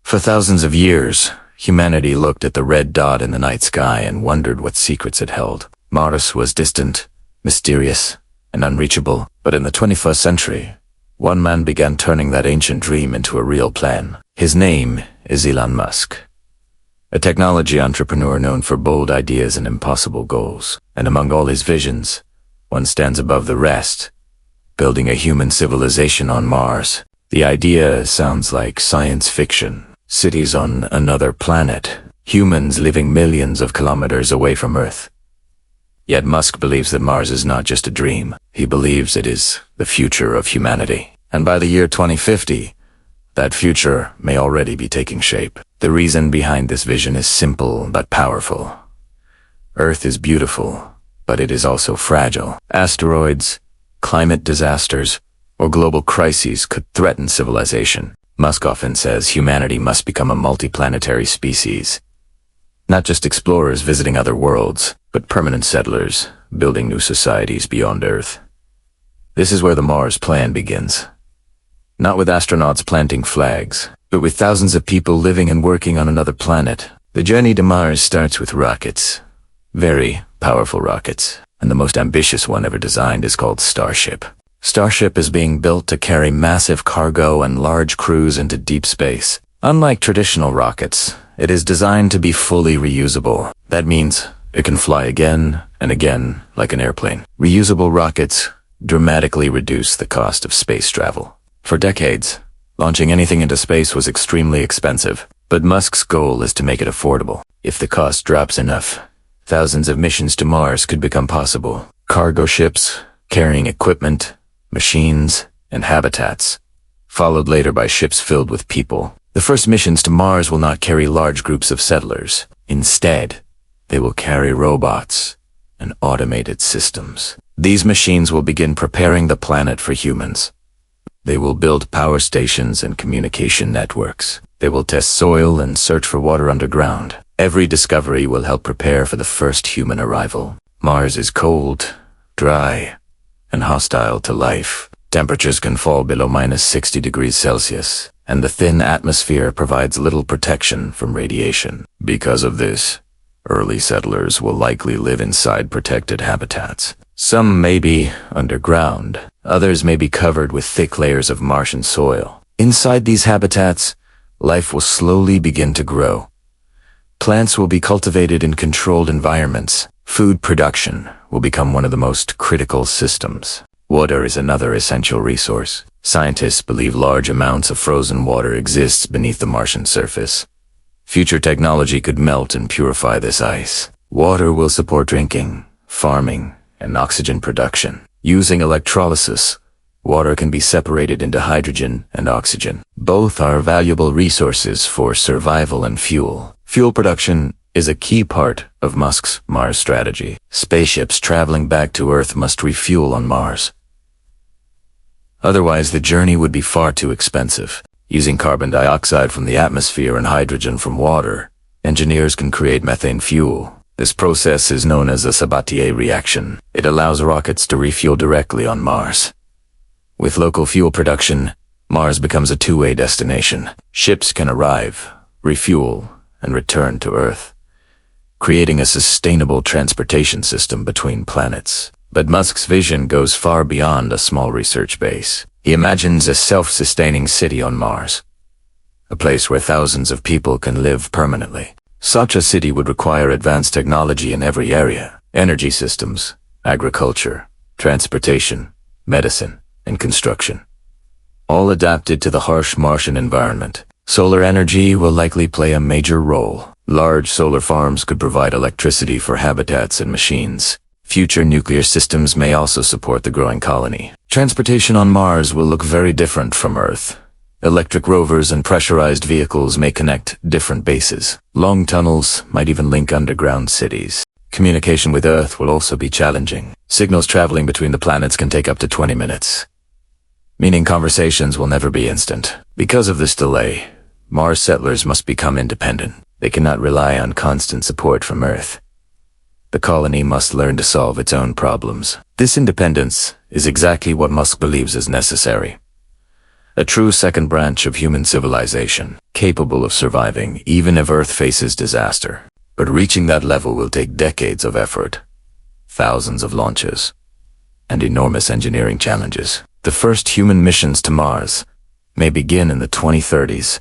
For thousands of years, humanity looked at the red dot in the night sky and wondered what secrets it held. Mars was distant, mysterious, and unreachable, but in the 21st century, one man began turning that ancient dream into a real plan. His name is Elon Musk, a technology entrepreneur known for bold ideas and impossible goals. And among all his visions, one stands above the rest, building a human civilization on Mars. The idea sounds like science fiction. Cities on another planet, humans living millions of kilometers away from Earth. Yet Musk believes that Mars is not just a dream. He believes it is the future of humanity. And by the year 2050, that future may already be taking shape. The reason behind this vision is simple but powerful. Earth is beautiful, but it is also fragile. Asteroids, climate disasters, or global crises could threaten civilization. Musk often says humanity must become a multi-planetary species. Not just explorers visiting other worlds, but permanent settlers, building new societies beyond Earth. This is where the Mars plan begins. Not with astronauts planting flags, but with thousands of people living and working on another planet. The journey to Mars starts with rockets. Very powerful rockets. And the most ambitious one ever designed is called Starship. Starship is being built to carry massive cargo and large crews into deep space. Unlike traditional rockets, it is designed to be fully reusable. That means it can fly again and again like an airplane. Reusable rockets dramatically reduce the cost of space travel. For decades, launching anything into space was extremely expensive, but Musk's goal is to make it affordable. If the cost drops enough, thousands of missions to Mars could become possible. Cargo ships, carrying equipment, machines, and habitats, followed later by ships filled with people. The first missions to Mars will not carry large groups of settlers. Instead, they will carry robots and automated systems. These machines will begin preparing the planet for humans. They will build power stations and communication networks. They will test soil and search for water underground. Every discovery will help prepare for the first human arrival. Mars is cold, dry, and hostile to life. Temperatures can fall below -60 degrees Celsius, and the thin atmosphere provides little protection from radiation. Because of this, early settlers will likely live inside protected habitats. Some may be underground, others may be covered with thick layers of Martian soil. Inside these habitats, life will slowly begin to grow. Plants will be cultivated in controlled environments. Food production will become one of the most critical systems. Water is another essential resource. Scientists believe large amounts of frozen water exists beneath the Martian surface. Future technology could melt and purify this ice. Water will support drinking, farming, and oxygen production. Using electrolysis, water can be separated into hydrogen and oxygen. Both are valuable resources for survival and fuel. Fuel production is a key part of Musk's Mars strategy. Spaceships traveling back to Earth must refuel on Mars. Otherwise, the journey would be far too expensive. Using carbon dioxide from the atmosphere and hydrogen from water, engineers can create methane fuel. This process is known as a Sabatier reaction. It allows rockets to refuel directly on Mars. With local fuel production, Mars becomes a two-way destination. Ships can arrive, refuel, and return to Earth, creating a sustainable transportation system between planets. But Musk's vision goes far beyond a small research base. He imagines a self-sustaining city on Mars, a place where thousands of people can live permanently. Such a city would require advanced technology in every area: energy systems, agriculture, transportation, medicine, and construction, all adapted to the harsh Martian environment. Solar energy will likely play a major role. Large solar farms could provide electricity for habitats and machines. Future nuclear systems may also support the growing colony. Transportation on Mars will look very different from Earth. Electric rovers and pressurized vehicles may connect different bases. Long tunnels might even link underground cities. Communication with Earth will also be challenging. Signals traveling between the planets can take up to 20 minutes, meaning conversations will never be instant. Because of this delay, Mars settlers must become independent. They cannot rely on constant support from Earth. The colony must learn to solve its own problems. This independence is exactly what Musk believes is necessary. a true second branch of human civilization, capable of surviving even if Earth faces disaster. But reaching that level will take decades of effort, thousands of launches, and enormous engineering challenges. The first human missions to Mars may begin in the 2030s.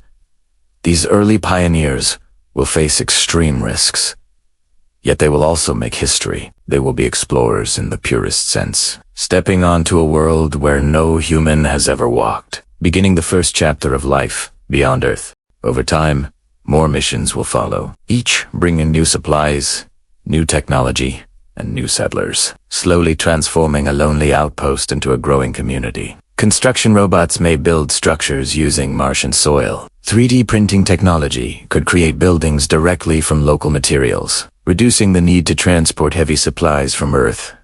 These early pioneers will face extreme risks, yet they will also make history. They will be explorers in the purest sense, stepping onto a world where no human has ever walked, beginning the first chapter of life beyond Earth. Over time, more missions will follow, each bringing new supplies, new technology, and new settlers, slowly transforming a lonely outpost into a growing community. Construction robots may build structures using Martian soil. 3D printing technology could create buildings directly from local materials, reducing the need to transport heavy supplies from Earth.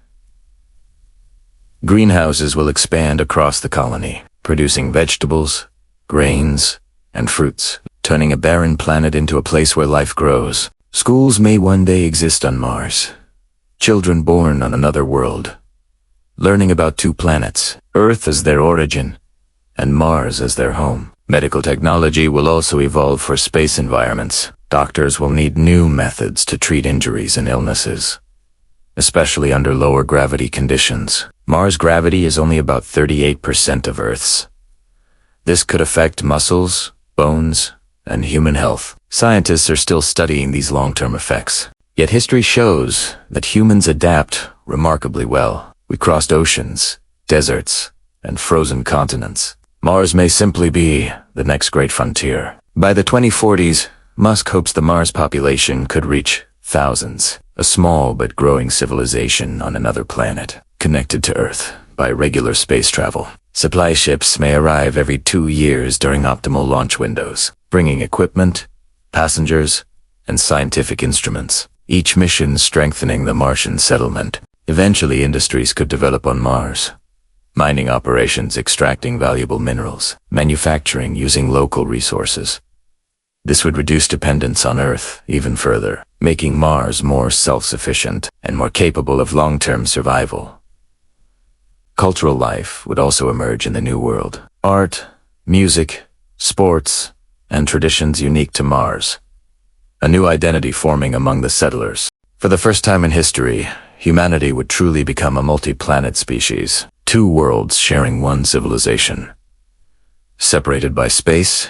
Greenhouses will expand across the colony, producing vegetables, grains, and fruits, turning a barren planet into a place where life grows. Schools may one day exist on Mars. Children born on another world, learning about two planets, Earth as their origin, and Mars as their home. Medical technology will also evolve for space environments. Doctors will need new methods to treat injuries and illnesses, especially under lower gravity conditions. Mars' gravity is only about 38% of Earth's. This could affect muscles, bones, and human health. Scientists are still studying these long-term effects. Yet history shows that humans adapt remarkably well. We crossed oceans, deserts, and frozen continents. Mars may simply be the next great frontier. By the 2040s, Musk hopes the Mars population could reach thousands, a small but growing civilization on another planet, connected to Earth by regular space travel. Supply ships may arrive every 2 years during optimal launch windows, bringing equipment, passengers, and scientific instruments, each mission strengthening the Martian settlement. Eventually, industries could develop on Mars. Mining operations extracting valuable minerals, manufacturing using local resources. This would reduce dependence on Earth even further, making Mars more self-sufficient and more capable of long-term survival. Cultural life would also emerge in the new world. Art, music, sports, and traditions unique to Mars. A new identity forming among the settlers. For the first time in history, humanity would truly become a multi-planet species. Two worlds sharing one civilization. Separated by space,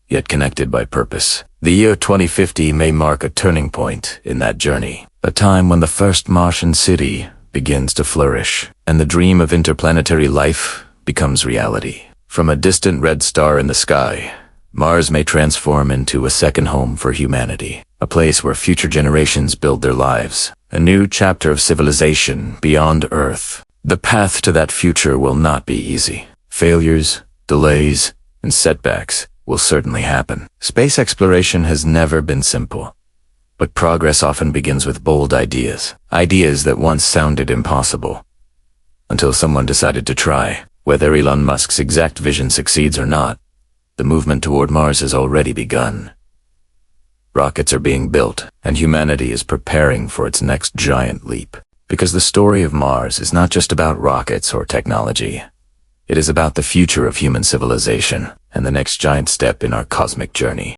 yet connected by purpose. The year 2050 may mark a turning point in that journey. A time when the first Martian city begins to flourish, and the dream of interplanetary life becomes reality. From a distant red star in the sky, Mars may transform into a second home for humanity, a place where future generations build their lives, a new chapter of civilization beyond Earth. The path to that future will not be easy. Failures, delays, and setbacks will certainly happen. Space exploration has never been simple, but progress often begins with bold ideas that once sounded impossible, until someone decided to try. Whether Elon Musk's exact vision succeeds or not, the movement toward Mars has already begun. Rockets are being built, and humanity is preparing for its next giant leap. Because the story of Mars is not just about rockets or technology. It is about the future of human civilization and the next giant step in our cosmic journey.